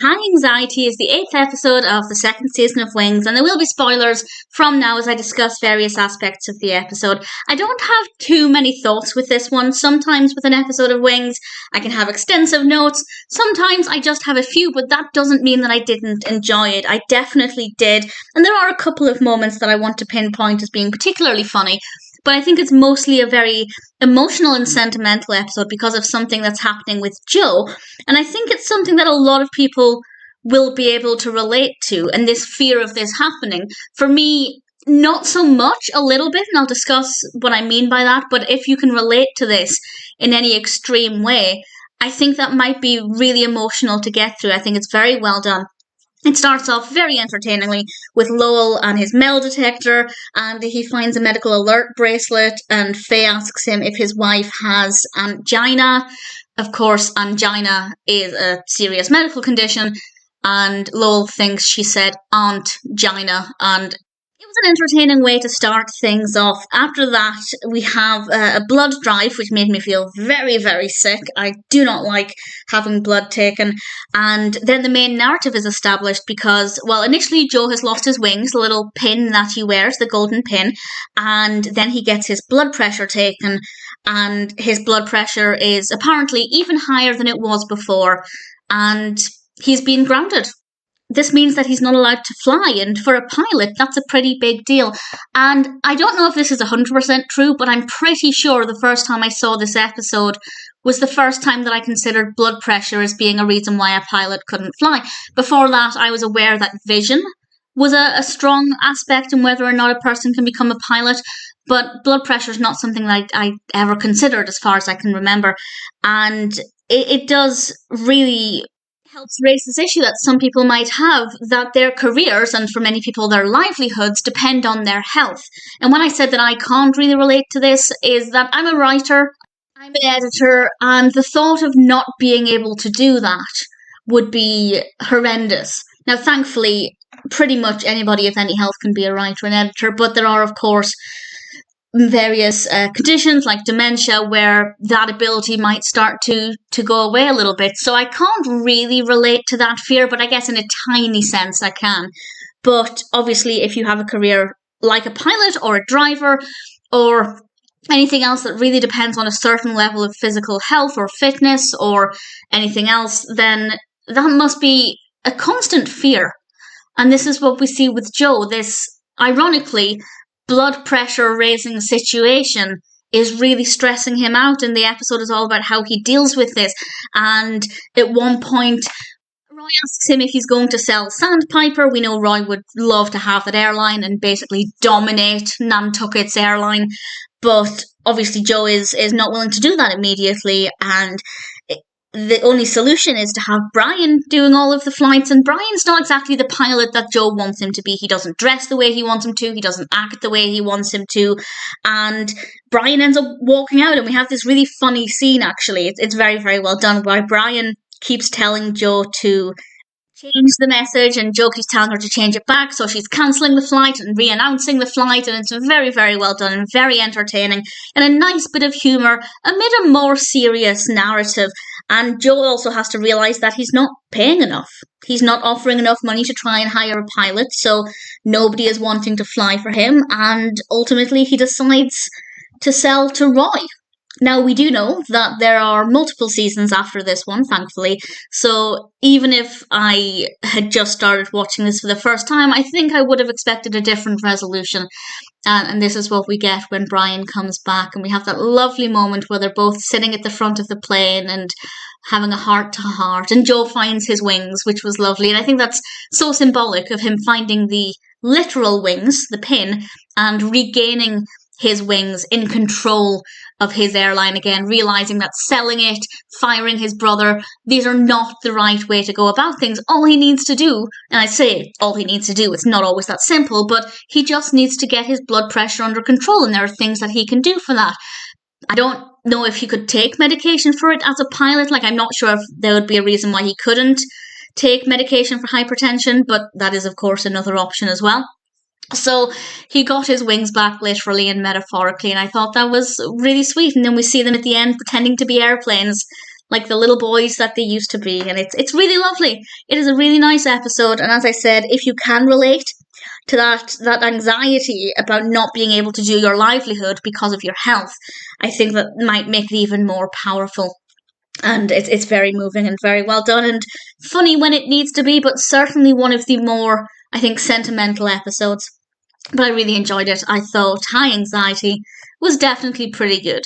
High Anxiety is the 8th episode of the 2nd season of Wings, and there will be spoilers from now as I discuss various aspects of the episode. I don't have too many thoughts with this one. Sometimes with an episode of Wings, I can have extensive notes. Sometimes I just have a few, but that doesn't mean that I didn't enjoy it. I definitely did, and there are a couple of moments that I want to pinpoint as being particularly funny. But I think it's mostly a very emotional and sentimental episode because of something that's happening with Joe. And I think it's something that a lot of people will be able to relate to, and this fear of this happening. For me, not so much, a little bit, and I'll discuss what I mean by that. But if you can relate to this in any extreme way, I think that might be really emotional to get through. I think it's very well done. It starts off very entertainingly with Lowell and his metal detector, and he finds a medical alert bracelet, and Faye asks him if his wife has angina. Of course, angina is a serious medical condition, and Lowell thinks she said aunt-gina, and it was an entertaining way to start things off. After that, we have a blood drive, which made me feel very, very sick. I do not like having blood taken. And then the main narrative is established because, well, initially Joe has lost his wings, the little pin that he wears, the golden pin, and then he gets his blood pressure taken, and his blood pressure is apparently even higher than it was before, and he's been grounded. This means that he's not allowed to fly, and for a pilot, that's a pretty big deal. And I don't know if this is 100% true, but I'm pretty sure the first time I saw this episode was the first time that I considered blood pressure as being a reason why a pilot couldn't fly. Before that, I was aware that vision was a strong aspect in whether or not a person can become a pilot, but blood pressure is not something that I ever considered as far as I can remember. And it does really helps raise this issue that some people might have, that their careers, and for many people their livelihoods, depend on their health. And when I said that I can't really relate to this, is that I'm a writer, I'm an editor, and the thought of not being able to do that would be horrendous. Now, thankfully, pretty much anybody of any health can be a writer and editor, but there are, of course, various conditions like dementia where that ability might start to go away a little bit. So I can't really relate to that fear, but I guess in a tiny sense I can. But obviously if you have a career like a pilot or a driver or anything else that really depends on a certain level of physical health or fitness or anything else, then that must be a constant fear. And this is what we see with Joe. This, ironically, blood pressure raising situation is really stressing him out, and the episode is all about how he deals with this. And at one point, Roy asks him if he's going to sell Sandpiper. We know Roy would love to have that airline and basically dominate Nantucket's airline, but obviously Joe is not willing to do that immediately, and the only solution is to have Brian doing all of the flights, and Brian's not exactly the pilot that Joe wants him to be. He doesn't dress the way he wants him to, he doesn't act the way he wants him to, and Brian ends up walking out, and we have this really funny scene, actually. It's very, very well done, where Brian keeps telling Joe to change the message, and Joe keeps telling her to change it back, so she's cancelling the flight and re-announcing the flight, and it's very, very well done and very entertaining, and a nice bit of humour amid a more serious narrative. And Joe also has to realise that he's not paying enough. He's not offering enough money to try and hire a pilot, so nobody is wanting to fly for him, and ultimately he decides to sell to Roy. Now, we do know that there are multiple seasons after this one, thankfully, so even if I had just started watching this for the first time, I think I would have expected a different resolution. And this is what we get when Brian comes back, and we have that lovely moment where they're both sitting at the front of the plane and having a heart-to-heart, and Joe finds his wings, which was lovely, and I think that's so symbolic of him finding the literal wings, the pin, and regaining his wings in control of his airline again, realising that selling it, firing his brother, these are not the right way to go about things. All he needs to do, and I say all he needs to do, it's not always that simple, but he just needs to get his blood pressure under control, and there are things that he can do for that. I don't know if he could take medication for it as a pilot. Like, I'm not sure if there would be a reason why he couldn't take medication for hypertension, but that is, of course, another option as well. So he got his wings back literally and metaphorically, and I thought that was really sweet. And then we see them at the end pretending to be airplanes, like the little boys that they used to be, and it's really lovely. It is a really nice episode, and as I said, if you can relate to that anxiety about not being able to do your livelihood because of your health, I think that might make it even more powerful. And it's very moving and very well done and funny when it needs to be, but certainly one of the more, I think, sentimental episodes. But I really enjoyed it. I thought High Anxiety was definitely pretty good.